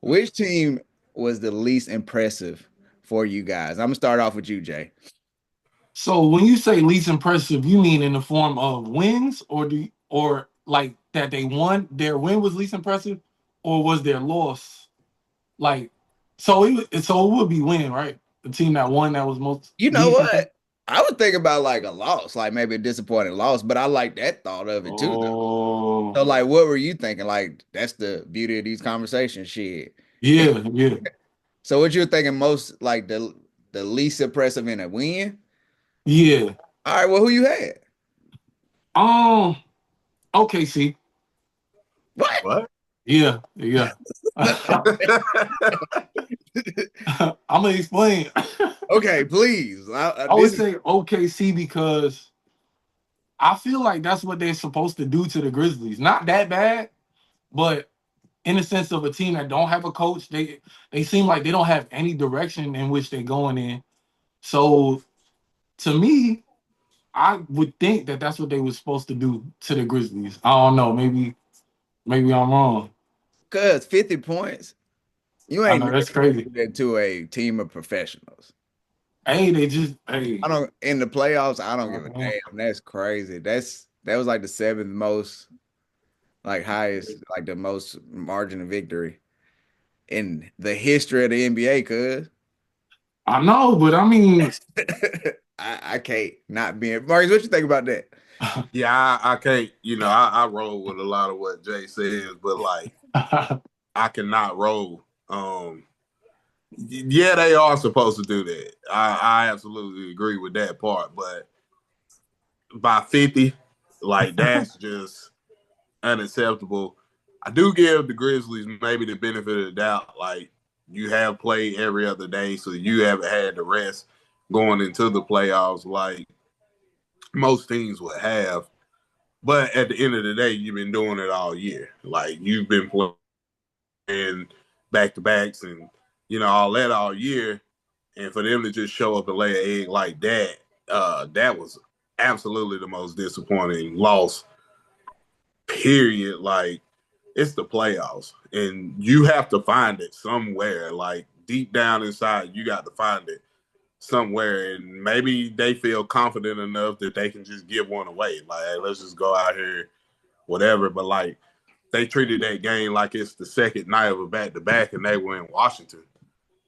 Which team was the least impressive for you guys? I'm gonna start off with you, Jay. So when you say least impressive, you mean in the form of wins, or like that they won, their win was least impressive, or was their loss like so it would be win, right? The team that won that was most You know least impressive. what? I would think about like a loss, like maybe a disappointing loss, but I like that thought of it too, though. Oh So, like, what were you thinking? Like, that's the beauty of these conversations, shit. yeah, yeah. So, what you're thinking most like the least impressive in a win? Yeah. All right, well, who you had? Um okay, see. What? What? Yeah, yeah. I'm gonna explain. Okay, please. I would This is say OKC because I feel like that's what they're supposed to do to the Grizzlies. Not that bad, but in the sense of a team that don't have a coach, they seem like they don't have any direction in which they're going in. So to me, I would think that that's what they were supposed to do to the Grizzlies. I don't know. Maybe I'm wrong. because 50 points. You I ain't know never that's gonna crazy. do that to a team of professionals. Hey, they just hey. I don't in the playoffs. I don't give a uh, damn. That's crazy. That was like the seventh most, like highest, like the most margin of victory in the history of the NBA. Cause I know, but I mean, I can't not being Marcus. What you think about that? Yeah, I can't. I roll with a lot of what Jay says, but like I cannot roll. Yeah, they are supposed to do that. I absolutely agree with that part, but by 50, like that's just unacceptable. I do give the Grizzlies maybe the benefit of the doubt. Like you have played every other day, so you haven't had the rest going into the playoffs like most teams would have. But at the end of the day, you've been doing it all year. Like you've been playing back to backs and all that all year. And for them to just show up and lay an egg like that, that was absolutely the most disappointing loss. Period. Like it's the playoffs, and you have to find it somewhere. Like deep down inside, you got to find it somewhere, and maybe they feel confident enough that they can just give one away. Like, hey, let's just go out here, whatever. But like, they treated that game like it's the second night of a back to back, and they were in Washington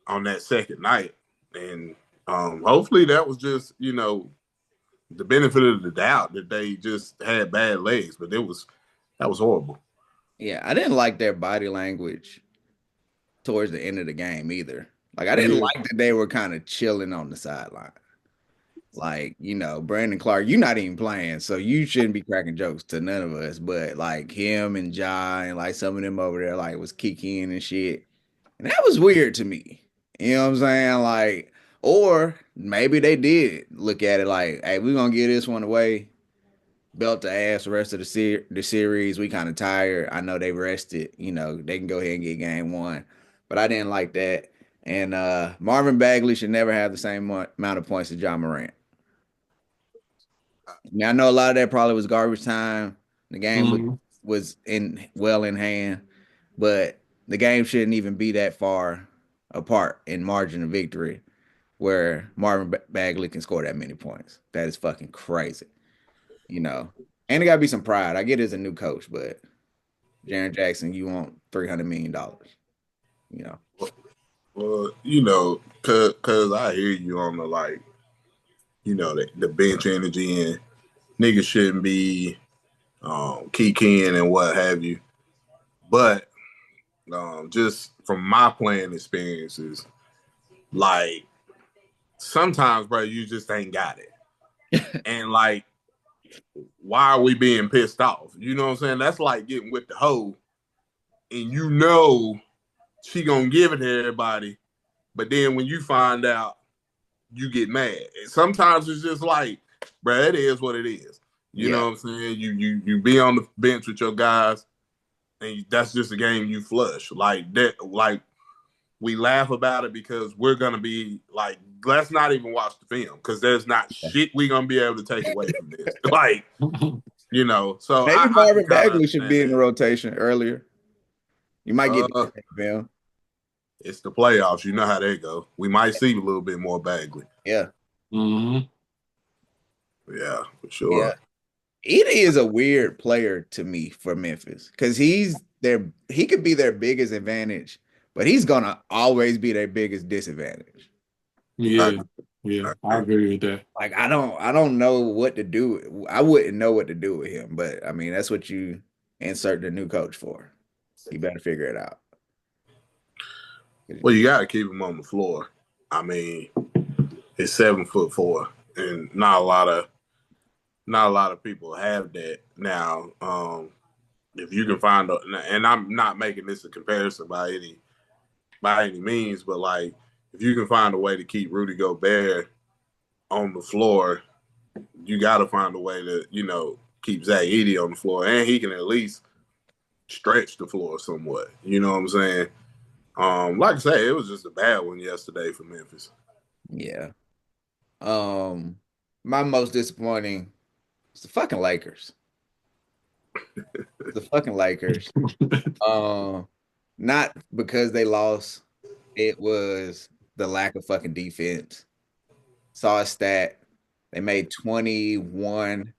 on that second night. And hopefully, that was just the benefit of the doubt that they just had bad legs, but that was horrible. Yeah, I didn't like their body language towards the end of the game either. Like I didn't yeah, like that they were kind of chilling on the sideline. Like, Brandon Clark, you're not even playing, so you shouldn't be cracking jokes to none of us. But like him and Ja and like some of them over there, like was kicking and shit. And that was weird to me. You know what I'm saying? Like, or maybe they did look at it like, hey, we're gonna give this one away, belt to ass the rest of the series. We kind of tired. I know they rested. They can go ahead and get game one. But I didn't like that. And Marvin Bagley should never have the same amount of points as John Morant. I mean, I know a lot of that probably was garbage time. The game mhm. was in hand, but the game shouldn't even be that far apart in margin of victory where Marvin Bagley can score that many points. That is fucking crazy, you know. And it got to be some pride. I get it as a new coach, but Jaren Jackson, you want $300 million, you know. Well, cause I hear you on the like, the bench energy and niggas shouldn't be kicking and what have you. But just from my playing experiences, like sometimes, bro, you just ain't got it. And like, why are we being pissed off? You know what I'm saying? That's like getting with the hoe, and she gonna give it to everybody, but then when you find out, you get mad. And sometimes it's just like, bro, it is what it is. You Yeah, know what I'm saying? You be on the bench with your guys, and that's just a game you flush like that. Like we laugh about it because we're gonna be like, let's not even watch the film because there's not shit we gonna be able to take away from this. Like so maybe I can Marvin kind of Bagley should understand be in the that. rotation earlier. You might get Uh, that film. it's the playoffs. You know how they go. We might see a little bit more Bagley. Yeah. Mm-hmm. Yeah, for sure. Yeah. Edie is a weird player to me for Memphis because he could be their biggest advantage, but he's gonna always be their biggest disadvantage. Yeah, I agree with that. Like I don't know what to do. I wouldn't know what to do with him, but I mean that's what you insert the new coach for. You better figure it out. Well, you got to keep him on the floor. I mean, he's 7'4", and not a lot of people have that now. If you can find and I'm not making this a comparison by any means, but like if you can find a way to keep Rudy Gobert on the floor, you got to find a way to keep Zach Edey on the floor, and he can at least stretch the floor somewhat. You know what I'm saying? Like I say, it was just a bad one yesterday for Memphis. Yeah. My most disappointing is the fucking Lakers. The fucking Lakers. Not because they lost. It was the lack of fucking defense. Saw a stat. They made 21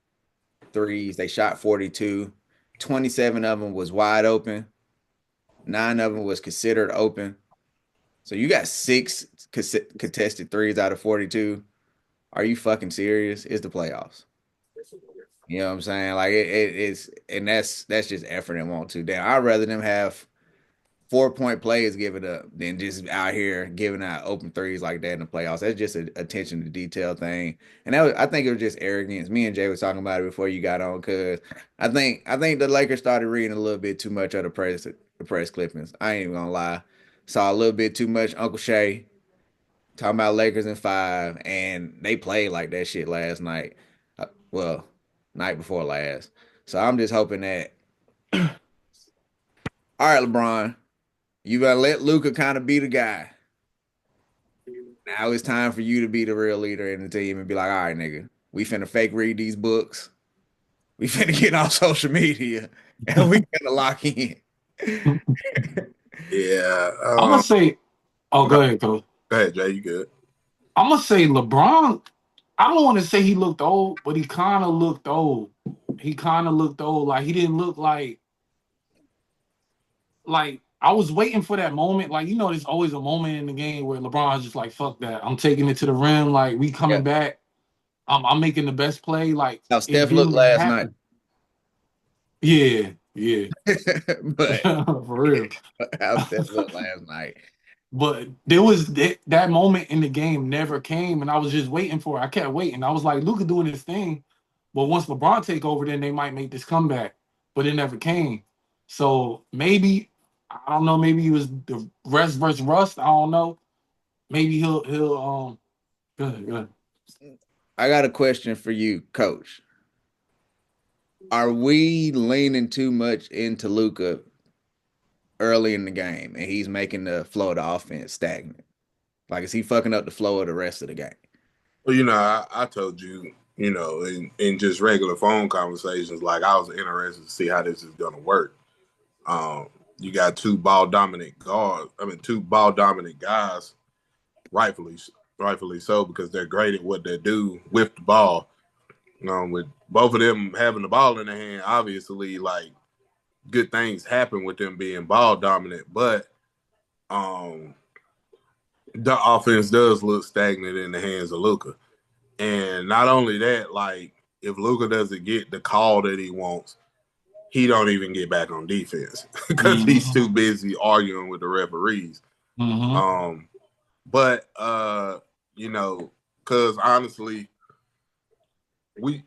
threes. They shot 42. 27 of them was wide open. 9 of them was considered open. So you got 6 contested threes out of 42. Are you fucking serious? It's the playoffs. You know what I'm saying? Like it's and that's just effort and want to. Damn, I'd rather them have 4-point plays give it up than just out here giving out open threes like that in the playoffs. That's just an attention to detail thing, and I think it was just arrogance. Me and Jay was talking about it before you got on because I think the Lakers started reading a little bit too much of the press clippings. I ain't even gonna lie, saw a little bit too much Uncle Shay talking about Lakers in 5, and they played like that shit last night. Well, night before last. So I'm just hoping that. All right, LeBron. You gotta let Luca kind of be the guy. Now it's time for you to be the real leader in the team and be like, all right, nigga, we finna fake read these books. We finna get on social media and we finna lock in. Yeah. I'm gonna say, oh, go ahead, Coach. Go ahead, Jay. You good? I'm gonna say LeBron. I don't want to say he looked old, but he kind of looked old. He kind of looked old. Like he didn't look like I was waiting for that moment. Like there's always a moment in the game where LeBron's just like, "Fuck that! I'm taking it to the rim. Like we Yeah. coming back. I'm making the best play." Like How it Steph looked didn't last night. happen. Yeah, yeah, But for real. how Steph looked last night. But there was that moment in the game never came, and I was just waiting for it. I kept waiting. I was like, Luka doing his thing, but once LeBron take over, then they might make this comeback. But it never came. So maybe I don't know. Maybe it was the rest versus rust. I don't know. Maybe he'll Go ahead, go ahead. I got a question for you, Coach. Are we leaning too much into Luca early in the game and he's making the flow of the offense stagnant? Like, is he fucking up the flow of the rest of the game? Well, I told you, in just regular phone conversations, like I was interested to see how this is gonna work. You got two ball dominant guys, rightfully so, because they're great at what they do with the ball. With both of them having the ball in their hand, obviously, like good things happen with them being ball dominant, but the offense does look stagnant in the hands of Luka. And not only that, like if Luka doesn't get the call that he wants, he don't even get back on defense because he's too busy arguing with the referees. Mm-hmm. But because honestly,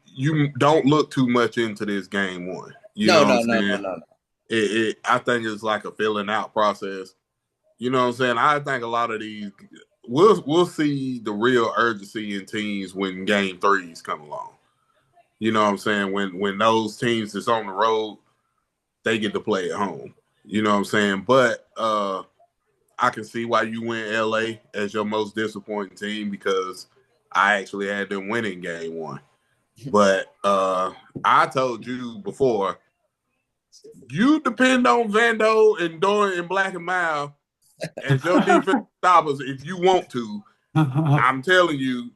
you don't look too much into this game one. You know what I'm saying? No. I think it's like a filling out process. You know what I'm saying? I think a lot of these we'll see the real urgency in teams when game threes come along. You know what I'm saying? When those teams that's on the road, they get to play at home. You know what I'm saying? But I can see why you went LA as your most disappointing team because I actually had them winning game one. But I told you before, you depend on Vando and Dorian and Black and Mile as your defense stop us if you want to. I'm telling you,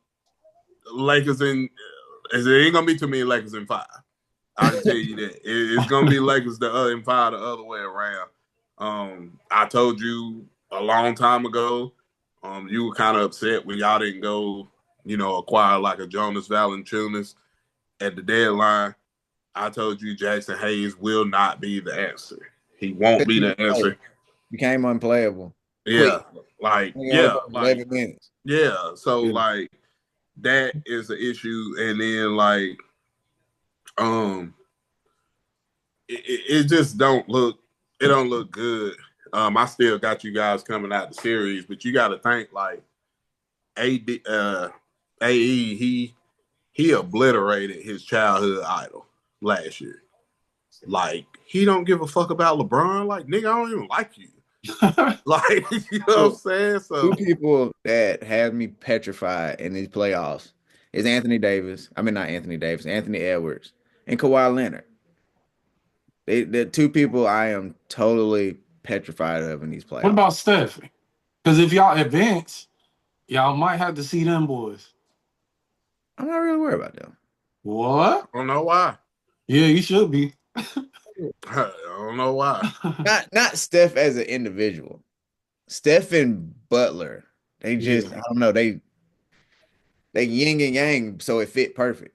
Lakers in there ain't gonna be too many Lakers in 5. I can tell you that it's gonna be Lakers in 5 the other way around. I told you a long time ago. You were kind of upset when y'all didn't go, acquire like a Jonas Valanciunas at the deadline. I told you Jackson Hayes will not be the answer. He won't be the answer. Became unplayable. Yeah, Quick. He only played 11 minutes. Yeah. So like that is the issue, and then like, it just don't look. It don't look good. I still got you guys coming out the series, but you got to think like AE, he obliterated his childhood idol last year. Like, he don't give a fuck about LeBron. Like, nigga, I don't even like you. Like, you know what I'm saying? So Two people that have me petrified in these playoffs is Anthony Davis. I mean, not Anthony Davis, Anthony Edwards, and Kawhi Leonard. They're two people I am totally petrified of in these What playoffs. about Steph? Because if y'all advance, y'all might have to see them boys. I'm not really worried about them. What? I don't know why. Yeah, you should be. I don't know why. Not Steph as an individual. Steph and Butler, they just Yeah. I don't know, they yin and yang, so it fit perfect.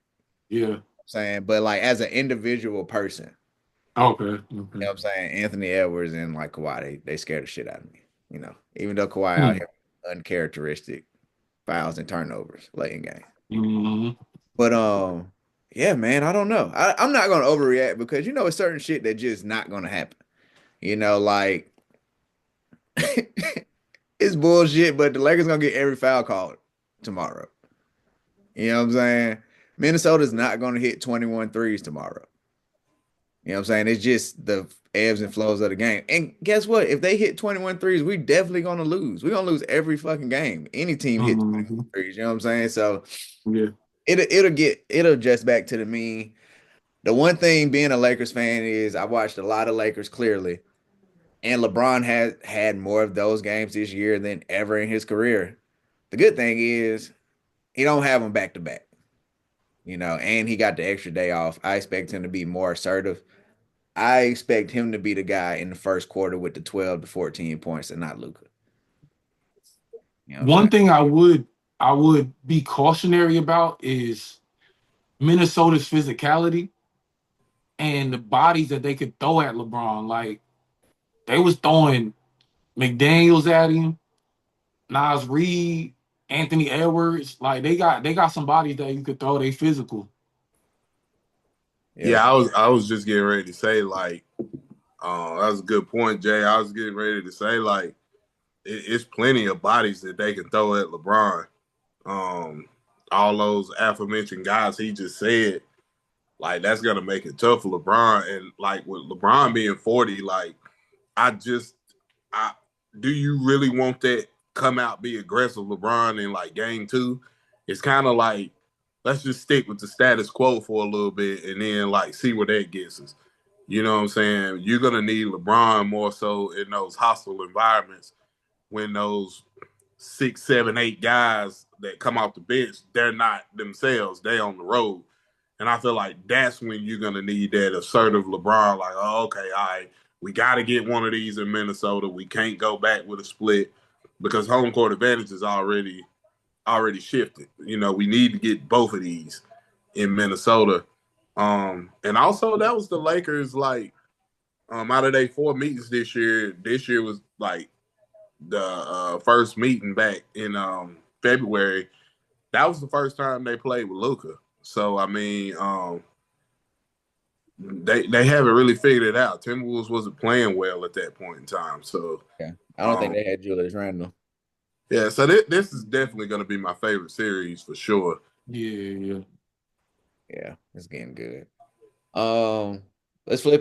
Yeah. You know what I'm saying, but like as an individual person, Okay. you know what I'm saying, Anthony Edwards and like Kawhi, they scared the shit out of me. Even though Kawhi out here uncharacteristic fouls and turnovers late in game. Mm-hmm. But yeah, man, I don't know. I'm not gonna overreact because it's certain shit that just not gonna happen. Like it's bullshit, but the Lakers gonna get every foul called tomorrow. You know what I'm saying? Minnesota's not gonna hit 21 threes tomorrow. You know what I'm saying? It's just the ebbs and flows of the game. And guess what? If they hit 21 threes, we definitely gonna lose. We're gonna lose every fucking game. Any team hit 21 threes, you know what I'm saying? So Yeah. it'll adjust back to the mean. The one thing being a Lakers fan is I watched a lot of Lakers clearly, and LeBron has had more of those games this year than ever in his career. The good thing is he don't have them back to back, and he got the extra day off. I expect him to be more assertive. I expect him to be the guy in the first quarter with the 12 to 14 points and not Luka. You know what I'm saying? One thing I would be cautionary about is Minnesota's physicality and the bodies that they could throw at LeBron. Like they was throwing McDaniels at him, Nas Reed, Anthony Edwards. Like they got some bodies that you could throw. They physical. Yeah, I was just getting ready to say like, that was a good point, Jay. I was getting ready to say like, it's plenty of bodies that they can throw at LeBron. All those aforementioned guys he just said, like that's gonna make it tough for LeBron. And like with LeBron being 40, like I do you really want that come out be aggressive LeBron in like game 2? It's kind of like let's just stick with the status quo for a little bit and then like see where that gets us. You know what I'm saying? You're gonna need LeBron more so in those hostile environments when those 6, 7, 8 guys that come off the bench, they're not themselves. They on the road. And I feel like that's when you're gonna need that assertive LeBron, like, oh, okay, all right, we gotta get one of these in Minnesota. We can't go back with a split because home court advantage is already shifted. We need to get both of these in Minnesota. And also that was the Lakers like out of their 4 meetings this year was like the first meeting back in February. That was the first time they played with Luka. So I mean, they haven't really figured it out. Timberwolves wasn't playing well at that point in time. So yeah, I don't think they had Julius Randle. Yeah, so this is definitely going to be my favorite series for sure. Yeah. Yeah, it's getting good. Let's flip